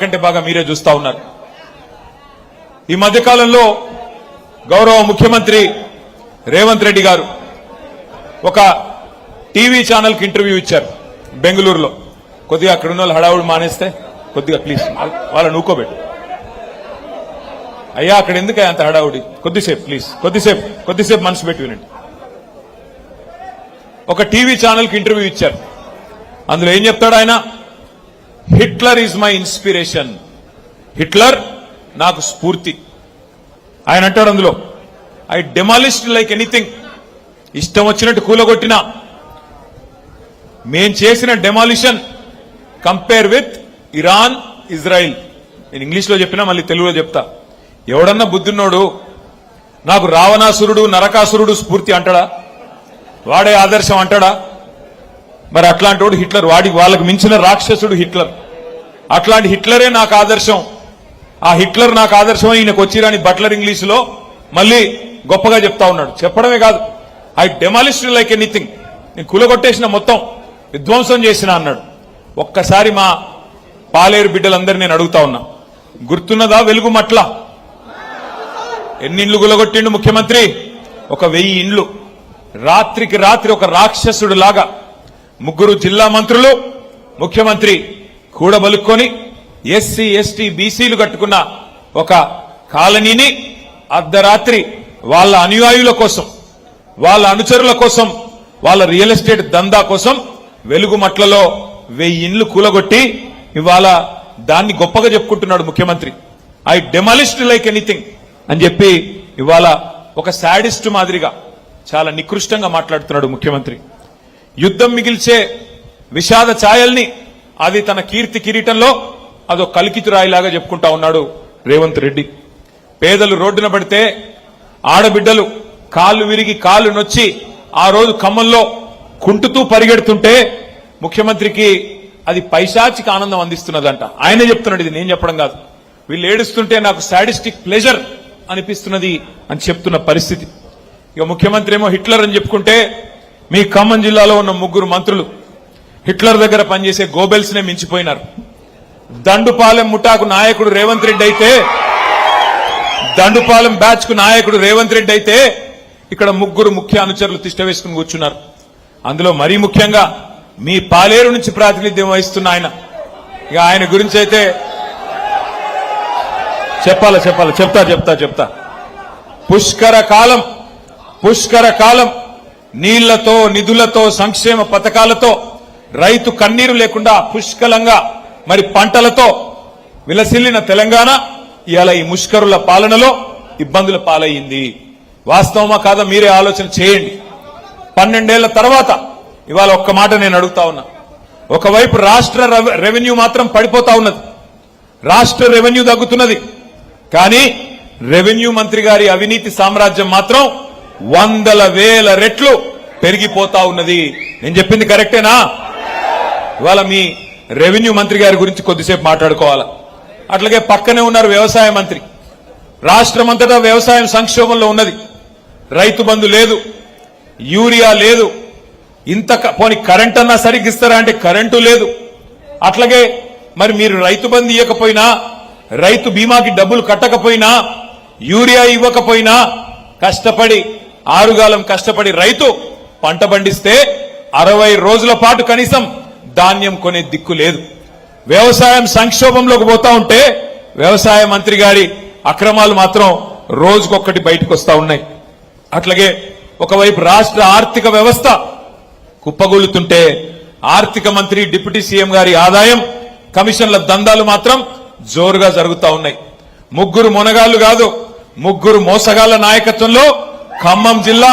కంటే బాగా మీరే చూస్తా ఉన్నారు. ఈ మధ్యకాలంలో గౌరవ ముఖ్యమంత్రి రేవంత్ రెడ్డి గారు ఒక టీవీ ఛానల్ కి ఇంటర్వ్యూ ఇచ్చారు బెంగళూరులో. కొద్దిగా అక్కడ ఉన్న హడావుడు మానేస్తే కొద్దిగా ప్లీజ్ వాళ్ళని ఊకోబెట్టు. అయ్యా అక్కడ ఎందుకు అంత హడావుడి? కొద్దిసేపు ప్లీజ్, కొద్దిసేపు మనసు పెట్టి వినండి. ఒక టీవీ ఛానల్ కి ఇంటర్వ్యూ ఇచ్చారు. అందులో ఏం చెప్తాడు ఆయన? Hitler is my inspiration, Hitler నాకు స్ఫూర్తి. ఆయన అంటాడు అందులో, ఐ డెమాలిష్డ్ లైక్ ఎనీథింగ్. ఇష్టం వచ్చినట్టు కూలగొట్టినా మేం చేసిన demolition compare with Iran, Israel. నేను ఇంగ్లీష్లో చెప్పినా మళ్ళీ తెలుగులో చెప్తా. ఎవడన్నా బుద్ధున్నోడు నాకు రావణాసురుడు, నరకాసురుడు స్ఫూర్తి అంటాడా? వాడే ఆదర్శం అంటాడా? మరి అట్లాంటి వాడు హిట్లర్. వాళ్ళకి మించిన రాక్షసుడు హిట్లర్. అట్లాంటి హిట్లరే నాకు ఆదర్శం. ఆ హిట్లర్ నాకు ఆదర్శం ఈయనకు వచ్చిరాని బట్లర్ ఇంగ్లీషులో మళ్ళీ గొప్పగా చెప్తా ఉన్నాడు. చెప్పడమే కాదు, ఐ డెమాలిష్డ్ లైక్ ఎనీథింగ్. నేను కూలగొట్టేసిన, మొత్తం విధ్వంసం చేసిన అన్నాడు. ఒక్కసారి మా పాలేరు బిడ్డలందరినీ నేను అడుగుతా ఉన్నా, గుర్తున్నదా వెలుగు మట్ల? ఎన్ని ఇండ్లు కూలగొట్టిండు ముఖ్యమంత్రి? 1000 ఇండ్లు. రాత్రికి రాత్రి ఒక రాక్షసుడు లాగా 3 జిల్లా మంత్రులు, ముఖ్యమంత్రి కూడబలుక్కొని ఎస్సీ, ఎస్టీ, బీసీలు కట్టుకున్న ఒక కాలనీని అర్ధరాత్రి వాళ్ళ అనుయాయుల కోసం, వాళ్ళ అనుచరుల కోసం, వాళ్ళ రియల్ ఎస్టేట్ దందా కోసం వెలుగుమట్లలో 1000 ఇండ్లు కూలగొట్టి ఇవాళ దాన్ని గొప్పగా చెప్పుకుంటున్నాడు ముఖ్యమంత్రి. ఐ డెమాలిష్డ్ లైక్ ఎనీథింగ్ అని చెప్పి ఇవాళ ఒక శాడిస్ట్ మాదిరిగా చాలా నికృష్టంగా మాట్లాడుతున్నాడు ముఖ్యమంత్రి. యుద్ధం మిగిల్చే విషాద ఛాయల్ని అది తన కీర్తి కిరీటంలో అదో కలికితురాయిలాగా చెప్పుకుంటా ఉన్నాడు రేవంత్ రెడ్డి. పేదలు రోడ్డున పడితే, ఆడబిడ్డలు కాళ్ళు విరిగి కాళ్ళు నొచ్చి ఆ రోజు ఖమ్మంలో కుంటుతూ పరిగెడుతుంటే ముఖ్యమంత్రికి అది పైశాచిక ఆనందం అందిస్తున్నదంట. ఆయనే చెప్తున్నాడు, ఇది నేను చెప్పడం కాదు. వీళ్ళు ఏడుస్తుంటే నాకు సాడిస్టిక్ ప్లెజర్ అనిపిస్తున్నది అని చెప్తున్న పరిస్థితి. ఇక ముఖ్యమంత్రి ఏమో హిట్లర్ అని చెప్పుకుంటే, మీ ఖమ్మం జిల్లాలో ఉన్న 3 మంత్రులు హిట్లర్ దగ్గర పనిచేసే గోబెల్స్ నే మించిపోయినారు. దండుపాలెం ముఠాకు నాయకుడు రేవంత్ రెడ్డి అయితే, దండుపాలెం బ్యాచ్ కు నాయకుడు రేవంత్ రెడ్డి అయితే, ఇక్కడ 3 ముఖ్య అనుచరులు తిష్ట వేసుకుని కూర్చున్నారు. అందులో మరీ ముఖ్యంగా మీ పాలేరు నుంచి ప్రాతినిధ్యం వహిస్తున్న ఆయన. ఇక ఆయన గురించి అయితే చెప్తా. పుష్కర కాలం నీళ్లతో, నిధులతో, సంక్షేమ పథకాలతో, రైతు కన్నీరు లేకుండా పుష్కలంగా మరి పంటలతో విలసిల్లిన తెలంగాణ ఇవాళ ఈ ముష్కరుల పాలనలో ఇబ్బందుల పాలయ్యింది. వాస్తవమా కాదా మీరే ఆలోచన చేయండి. 12 ఏళ్ల తర్వాత ఇవాళ ఒక్క మాట నేను అడుగుతా ఉన్నా. ఒకవైపు రాష్ట్ర రెవెన్యూ మాత్రం పడిపోతా ఉన్నది, రాష్ట్ర రెవెన్యూ తగ్గుతున్నది. కానీ రెవెన్యూ మంత్రి గారి అవినీతి సామ్రాజ్యం మాత్రం 100,000 రెట్లు పెరిగిపోతా ఉన్నది. నేను చెప్పింది కరెక్టేనా? ఇవాళ మీ రెవెన్యూ మంత్రి గారి గురించి కొద్దిసేపు మాట్లాడుకోవాలా. అట్లాగే పక్కనే ఉన్నారు వ్యవసాయ మంత్రి. రాష్ట్రమంతటా వ్యవసాయం సంక్షోభంలో ఉన్నది. రైతు బంధు లేదు, యూరియా లేదు, ఇంత పోని కరెంట్ అన్నా సరిగ్గా ఇస్తారా అంటే కరెంటు లేదు. అట్లాగే మరి మీరు రైతు బంధు ఇవ్వకపోయినా, రైతు బీమాకి డబ్బులు కట్టకపోయినా, యూరియా ఇవ్వకపోయినా, కష్టపడి ఆరుగాలం కష్టపడి రైతు పంట పండిస్తే 60 రోజుల పాటు కనీసం ధాన్యం కొనే దిక్కు లేదు. వ్యవసాయం సంక్షోభంలోకి పోతా ఉంటే వ్యవసాయ మంత్రి గారి అక్రమాలు మాత్రం రోజుకొక్కటి బయటకు వస్తా ఉన్నాయి. అట్లాగే ఒకవైపు రాష్ట్ర ఆర్థిక వ్యవస్థ కుప్పగొలుతుంటే ఆర్థిక మంత్రి, డిప్యూటీ సీఎం గారి ఆదాయం, కమిషన్ల దందాలు మాత్రం జోరుగా జరుగుతా ఉన్నాయి. 3 మొనగాళ్లు కాదు, 3 మోసగాళ్ల నాయకత్వంలో ఖమ్మం జిల్లా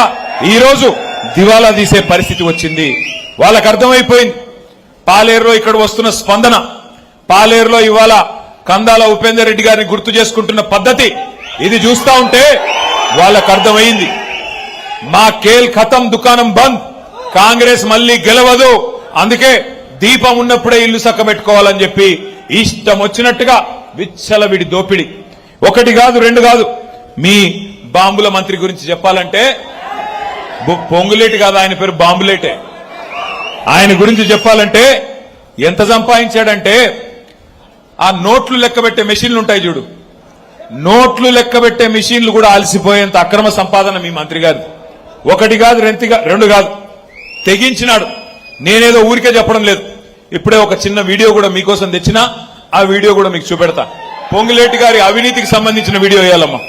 ఈ రోజు దివాలా తీసే పరిస్థితి వచ్చింది. వాళ్ళకు అర్థమైపోయింది పాలేరులో ఇక్కడ వస్తున్న స్పందన, పాలేరులో ఇవాళ కందాల ఉపేందర్ రెడ్డి గారిని గుర్తు చేసుకుంటున్న పద్ధతి, ఇది చూస్తా ఉంటే వాళ్ళకు అర్థమైంది. మా కేల్ ఖతం, దుకాణం బంద్, కాంగ్రెస్ మళ్లీ గెలవదు, అందుకే దీపం ఉన్నప్పుడే ఇల్లు చక్కబెట్టుకోవాలని చెప్పి ఇష్టం వచ్చినట్టుగా విచ్చలవిడి దోపిడి. 1 కాదు 2 కాదు. మీ బాంబుల మంత్రి గురించి చెప్పాలంటే పొంగులేటి కాదు, ఆయన పేరు బాంబులేటే. ఆయన గురించి చెప్పాలంటే ఎంత సంపాదించాడంటే ఆ నోట్లు లెక్కబెట్టే మెషిన్లు ఉంటాయి చూడు, నోట్లు లెక్కబెట్టే మెషిన్లు కూడా అలసిపోయేంత అక్రమ సంపాదన మీ మంత్రి గారు. ఒకటి కాదు, రెండు కాదు, తెగించినాడు. నేనేదో ఊరికే చెప్పడం లేదు. ఇప్పుడే ఒక చిన్న వీడియో కూడా మీకోసం తెచ్చినా, ఆ వీడియో కూడా మీకు చూపెడతా. పొంగులేటి గారి అవినీతికి సంబంధించిన వీడియో వేయాలమ్మా.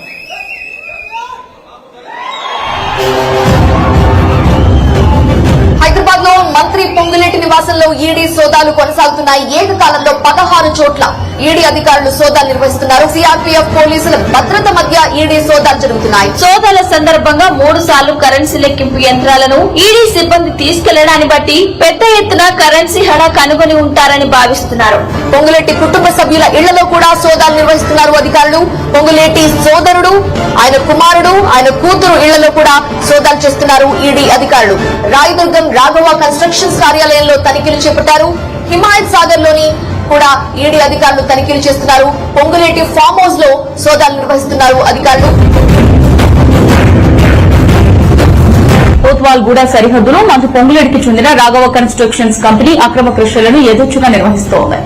హైదరాబాద్ లో మంత్రి పొంగులేటి నివాసంలో ఈడీ సోదాలు కొనసాగుతున్నాయి. ఏకకాలంలో 16 చోట్ల ఈడీ అధికారులు సోదాలు నిర్వహిస్తున్నారు. సిఆర్పీఎఫ్ పోలీసుల భద్రత మధ్య ఈడీ సోదాలు జరుగుతున్నాయి. సోదాల సందర్భంగా 3 సార్లు కరెన్సీ లెక్కింపు యంత్రాలను ఈడీ సిబ్బంది తీసుకెళ్లడాన్ని బట్టి పెద్ద ఎత్తున కరెన్సీ హడా కనుగొని ఉంటారని భావిస్తున్నారు. పొంగులేటి కుటుంబ సభ్యుల ఇళ్లలో కూడా సోదాలు నిర్వహిస్తున్నారు అధికారులు. పొంగులేటి సోదరుడు, ఆయన కుమారుడు, ఆయన కూతురు ఇళ్లలో కూడా సోదాలు చేస్తున్నారు ఈడీ అధికారులు. రాయదుర్గం రాఘవ కన్స్ట్రక్షన్స్ కార్యాలయంలో తనిఖీలు చేపట్టారు. హిమాయత్ సాగర్ లోని కూడా ఈడీ అధికారులు తనిఖీలు చేస్తున్నారు. పొంగులేటి ఫామ్ హౌస్ లో సోదాలు నిర్వహిస్తున్నారు అధికారులు. కోత్వాల్ గూడ సరిహద్దులో మంత్రి పొంగులేటికి చెందిన రాఘవ కన్స్ట్రక్షన్స్ కంపెనీ అక్రమ కృషులను యథేచ్ఛగా నిర్వహిస్తోంది.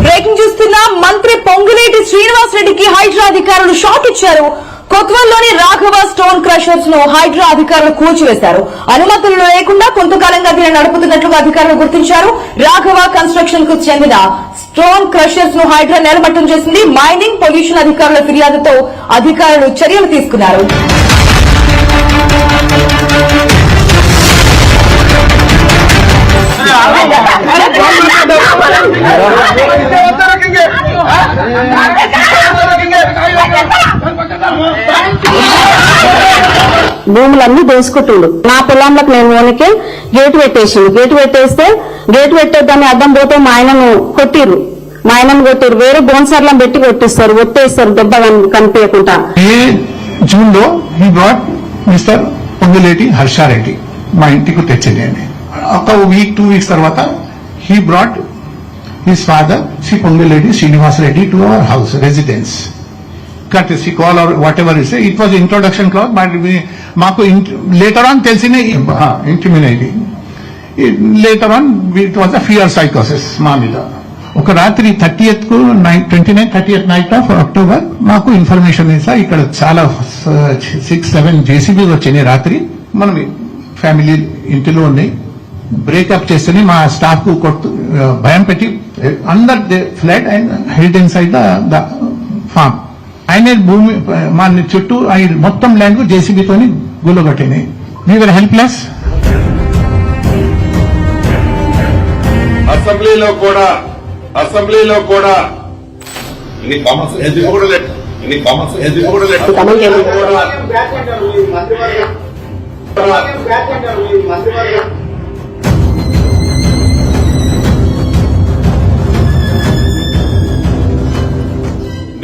బ్రేకింగ్ చూస్తున్న మంత్రి పొంగులేటి శ్రీనివాస్ రెడ్డికి హైడ్రా అధికారులు షాక్ ఇచ్చారు. కొత్వాల్లోని రాఘవ స్టోన్ క్రషర్స్ ను హైడ్రా అధికారులు కూల్చివేశారు. అనుమతులు లేకుండా కొంతకాలంగా దీన్ని నడుపుతున్నట్లుగా అధికారులు గుర్తించారు. రాఘవ కన్స్ట్రక్షన్ కు చెందిన స్టోన్ క్రషర్స్ ను హైడ్రా నేలమట్టం చేసింది. మైనింగ్ పొల్యూషన్ అధికారుల ఫిర్యాదుతో అధికారులు చర్యలు తీసుకున్నారు. భూములన్నీ దోసుకుంటుండు. నా పొలంలోకి నేను ఓనికి గేటు పెట్టేసిండు. గేటు పెట్టేద్దాన్ని అడ్డం పోతే మా ఆయనను కొట్టిర్రు. వేరే బోన్సర్లను పెట్టి కొట్టిస్తారు, ఒట్టేస్తారు దెబ్బ కనిపించకుండా. జూన్ లో he brought mister Ponguleti Harsha Reddy మా ఇంటికి తెచ్చింది. ఒక వీక్ 2 వీక్స్ తర్వాత he brought his father Shri Ponguleti Srinivas Reddy to our house residence. courtesy call or whatever you say, it was introduction clause, but మాకు later on తెలిసిన ఇంటిమినేది. later on it was a fear psychosis మా మీద. ఒక రాత్రి 30th కు 30th knight of October మాకు information ఇస్తా ఇక్కడ చాలా 6-7 జేసీబీ వచ్చినాయి రాత్రి. మనం ఫ్యామిలీ ఇంటిలో ఉన్నాయి. బ్రేకప్ చేస్తేనే మా స్టాఫ్ కు భయం పెట్టి under the flat and held inside the farm. ఆయన భూమి మా చుట్టూ మొత్తం ల్యాండ్ కు జేసీబీతో గుల్లగొట్టినాయి. We were helpless. అసెంబ్లీలో కూడా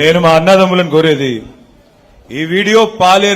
నేను మా అన్నదమ్ములను కోరేది, ఈ వీడియో పాలే